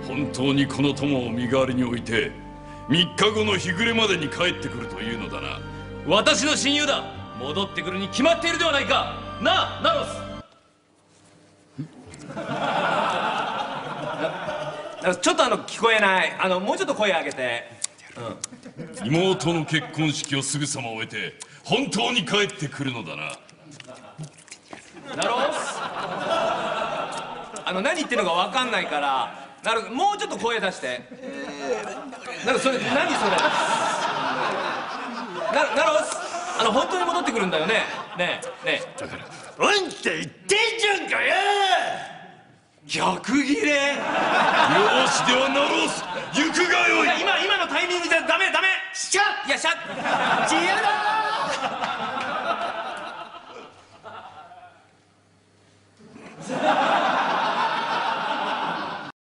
本当にこの友を身代わりに置いて3日後の日暮れまでに帰ってくるというのだな。私の親友だ。戻ってくるに決まっているではないか。なあナロス。ちょっと聞こえない。もうちょっと声上げて。妹の結婚式をすぐさま終えて本当に帰ってくるのだな。ナロス。何言ってるのか分かんないから、もうちょっと声出して。それ何それ。ナロス、本当に戻ってくるんだよね。ねえねえ。だからあんた言ってんじゃんかよ。逆ギレ。よしではナロス行くがよい。今のタイミングじゃダメ。シャッ。いやシャッ。自由だ。